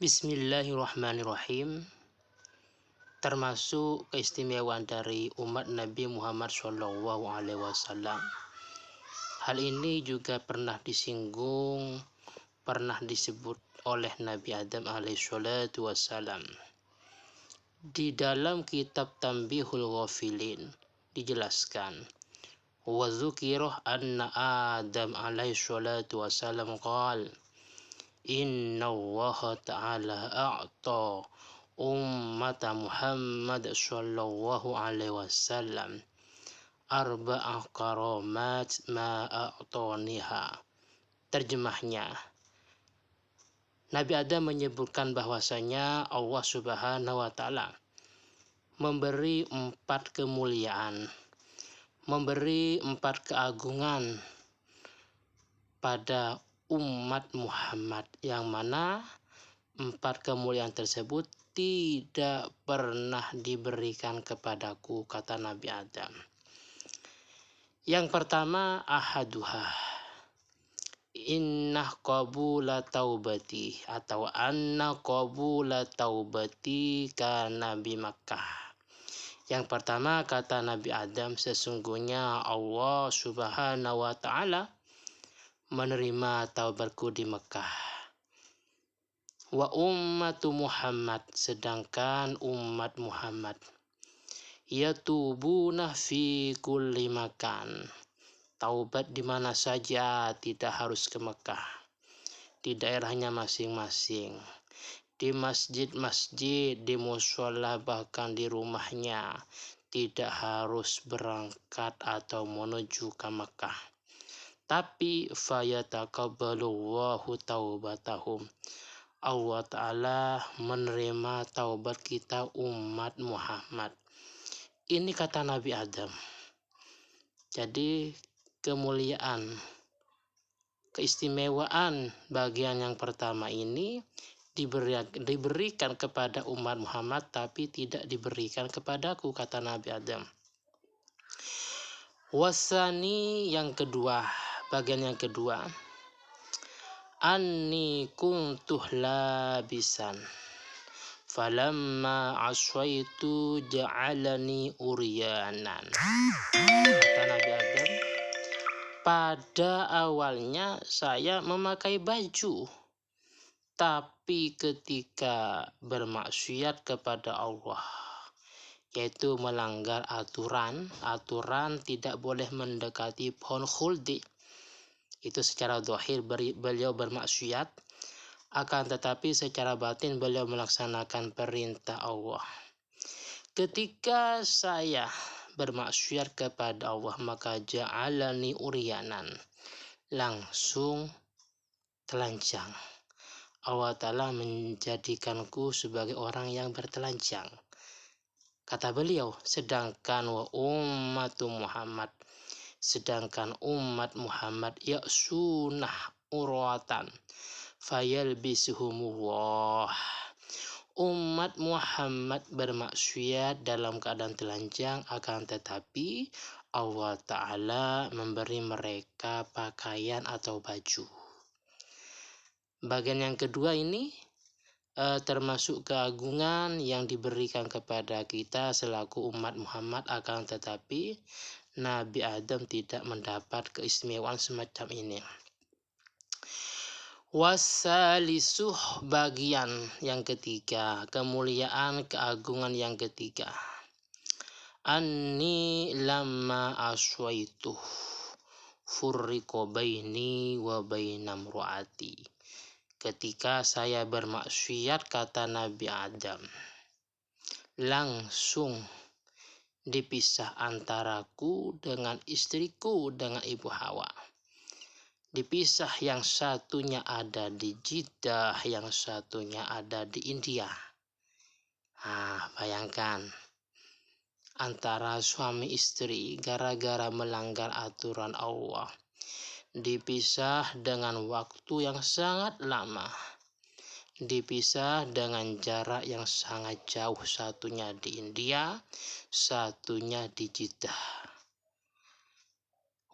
Bismillahirrahmanirrahim. Termasuk keistimewaan dari umat Nabi Muhammad SAW. Hal ini juga pernah disinggung, pernah disebut oleh Nabi Adam alaihissalam. Di dalam kitab Tanbihul Ghafilin dijelaskan, wa dzukira anna Adam alaihissalam qala Inna Allah Ta'ala a'ta ummata Muhammad sallallahu alaihi wasallam arba'a karamat ma a'taniha. Terjemahnya, Nabi Adam menyebutkan bahwasanya Allah Subhanahu wa Ta'ala memberi 4 kemuliaan, memberi 4 keagungan pada umat Muhammad, yang mana 4 kemuliaan tersebut tidak pernah diberikan kepadaku, kata Nabi Adam. Yang pertama, ahaduha inna qabula taubati atau anna qabula taubati kana bi Makkah. Yang pertama, kata Nabi Adam, sesungguhnya Allah Subhanahu wa Ta'ala menerima taubatku di Mekah. Wa ummatu Muhammad, sedangkan umat Muhammad yatubuna fi kulli makan, taubat di mana saja, tidak harus ke Mekah, di daerahnya masing-masing, di masjid-masjid, di mushola, bahkan di rumahnya, tidak harus berangkat atau menuju ke Mekah. Tapi fayataqabbalullahu taubatahum, Allah Ta'ala menerima taubat kita umat Muhammad. Ini kata Nabi Adam. Jadi kemuliaan, keistimewaan bagian yang pertama ini diberikan kepada umat Muhammad, tapi tidak diberikan kepadaku, kata Nabi Adam. Wasani, yang kedua, bagian yang kedua, anni kuntuh labisan falamma aswaitu ja'alani uryanan. Kata Nabi Adam, pada awalnya saya memakai baju, tapi ketika bermaksiat kepada Allah, yaitu melanggar aturan tidak boleh mendekati pohon khuldi, itu secara zahir beliau bermaksiat, akan tetapi secara batin beliau melaksanakan perintah Allah. Ketika saya bermaksiat kepada Allah, maka ja'alani uryanan, langsung telanjang. Allah Ta'ala menjadikanku sebagai orang yang bertelanjang. Kata beliau, sedangkan wa ummatu Muhammad, sedangkan umat Muhammad ya'sunah urwatan fayalbisuhumullah, umat Muhammad bermaksiat dalam keadaan telanjang, akan tetapi Allah Ta'ala memberi mereka pakaian atau baju. Bagian yang kedua ini termasuk keagungan yang diberikan kepada kita selaku umat Muhammad, akan tetapi Nabi Adam tidak mendapat keistimewaan semacam ini. Wasalisuh, bagian yang ketiga, kemuliaan keagungan yang ketiga, anni lamma aswaitu furriqo baini wa bainam ru'ati. Ketika saya bermaksiat, kata Nabi Adam, langsung dipisah antaraku dengan istriku, dengan Ibu Hawa. Dipisah, yang satunya ada di Jeddah, yang satunya ada di India. Bayangkan, antara suami istri gara-gara melanggar aturan Allah, dipisah dengan waktu yang sangat lama, dipisah dengan jarak yang sangat jauh, satunya di India, satunya di Jeddah.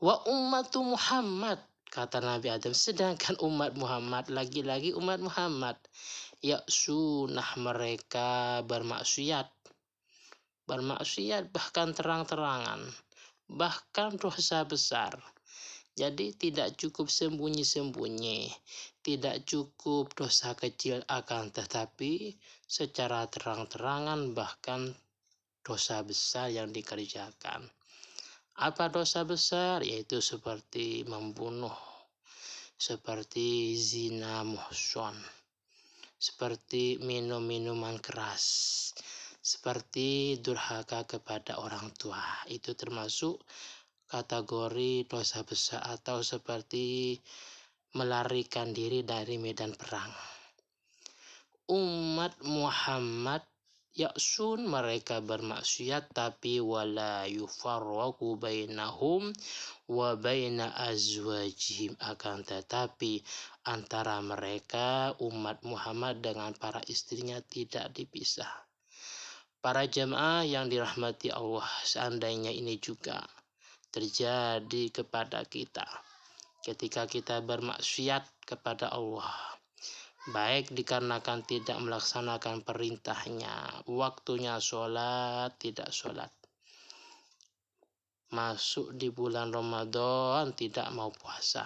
Wa ummatu Muhammad, kata Nabi Adam. Sedangkan umat Muhammad, lagi-lagi umat Muhammad, sunnah mereka bermaksiat bahkan terang-terangan, bahkan dosa besar. Jadi tidak cukup sembunyi-sembunyi, tidak cukup dosa kecil, akan tetapi secara terang-terangan bahkan dosa besar yang dikerjakan. Apa dosa besar? Yaitu seperti membunuh, seperti zina muhson, seperti minum minuman keras, seperti durhaka kepada orang tua. Itu termasuk kategori dosa besar, atau seperti melarikan diri dari medan perang. Umat Muhammad mereka bermaksiat, tapi wala yufarraqu bainahum wa baina azwajihim, akan tetapi antara mereka umat Muhammad dengan para istrinya tidak dipisah. Para jemaah yang dirahmati Allah, seandainya ini juga terjadi kepada kita ketika kita bermaksiat kepada Allah, baik dikarenakan tidak melaksanakan perintahnya, waktunya sholat, tidak sholat, masuk di bulan Ramadan tidak mau puasa,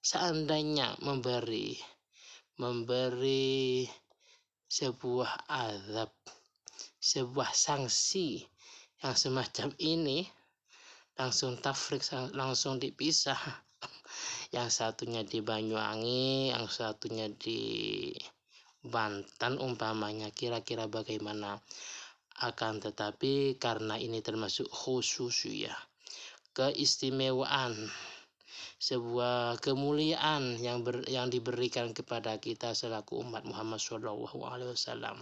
seandainya memberi sebuah azab, sebuah sanksi yang semacam ini, langsung tafrik, langsung dipisah. Yang satunya di Banyuwangi, yang satunya di Banten umpamanya, kira-kira bagaimana? Akan tetapi karena ini termasuk khususiyah, keistimewaan, sebuah kemuliaan yang diberikan kepada kita selaku umat Muhammad SAW.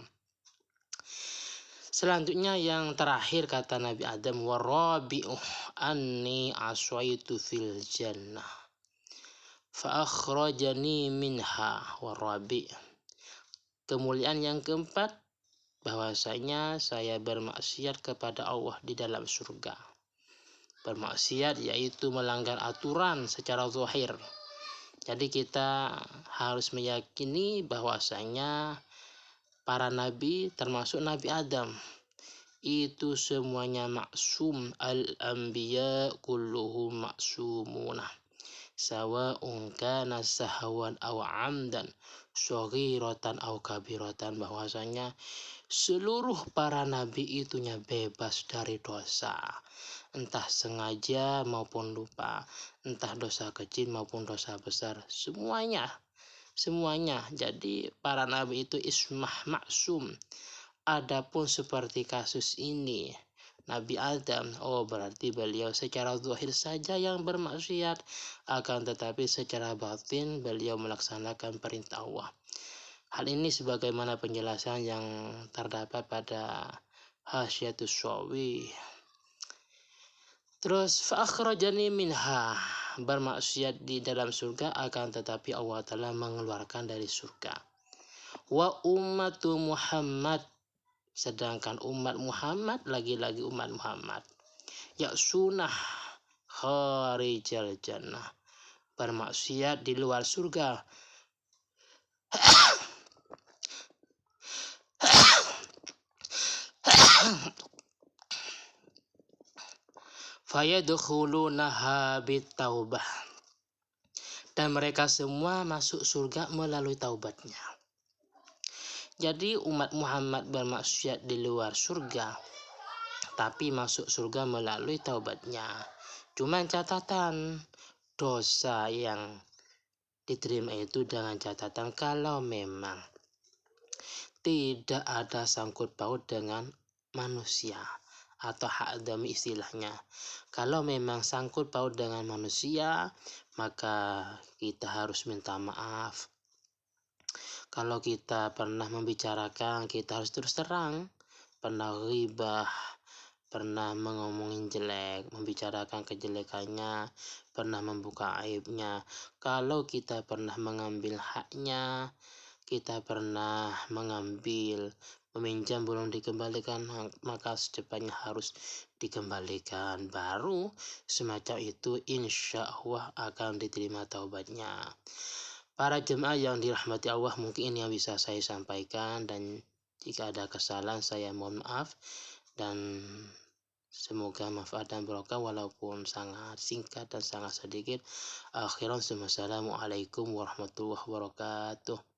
Selanjutnya yang terakhir kata Nabi Adam, warabi'u anni aswaitu fil jannah fa akhrajani minha. Warabi', kemuliaan yang keempat, bahwasanya saya bermaksiat kepada Allah di dalam surga. Bermaksiat yaitu melanggar aturan secara zahir. Jadi kita harus meyakini bahwasanya para nabi, termasuk Nabi Adam, itu semuanya maksum. Al-anbiya kulluhum maksumunah, sawa'un kana sahwan aw amdan, shaghiratan aw kabiratan, bahwasanya seluruh para nabi itunya bebas dari dosa, entah sengaja maupun lupa, entah dosa kecil maupun dosa besar, semuanya. Jadi para nabi itu ismah maksum. Adapun seperti kasus ini Nabi Adam, berarti beliau secara zahir saja yang bermaksiat, akan tetapi secara batin beliau melaksanakan perintah Allah. Hal ini sebagaimana penjelasan yang terdapat pada Hasyiatus Shawi. Terus fa akhrajani minha, bermaksiat di dalam surga, akan tetapi Allah Ta'ala mengeluarkan dari surga. Wa ummatu Muhammad, sedangkan umat Muhammad, lagi-lagi umat Muhammad, sunnah kharijal jannah, bermaksiat di luar surga. Fayadkhulunaha bitaubah, dan mereka semua masuk surga melalui taubatnya. Jadi umat Muhammad bermaksiat di luar surga, tapi masuk surga melalui taubatnya. Cuman catatan, dosa yang diterima itu dengan catatan kalau memang tidak ada sangkut paut dengan manusia atau hak adami istilahnya. Kalau memang sangkut paut dengan manusia, maka kita harus minta maaf. Kalau kita pernah membicarakan, kita harus terus terang. Pernah ghibah, pernah mengomongin jelek, membicarakan kejelekannya, pernah membuka aibnya. Kalau kita pernah mengambil haknya, kita pernah mengambil, meminjam belum dikembalikan, maka secepatnya harus dikembalikan. Baru semacam itu insya Allah akan diterima taubatnya. Para jemaah yang dirahmati Allah, mungkin ini yang bisa saya sampaikan, dan jika ada kesalahan saya mohon maaf, dan semoga manfaat dan barokah walaupun sangat singkat dan sangat sedikit. Akhiran, wassalamualaikum warahmatullahi wabarakatuh.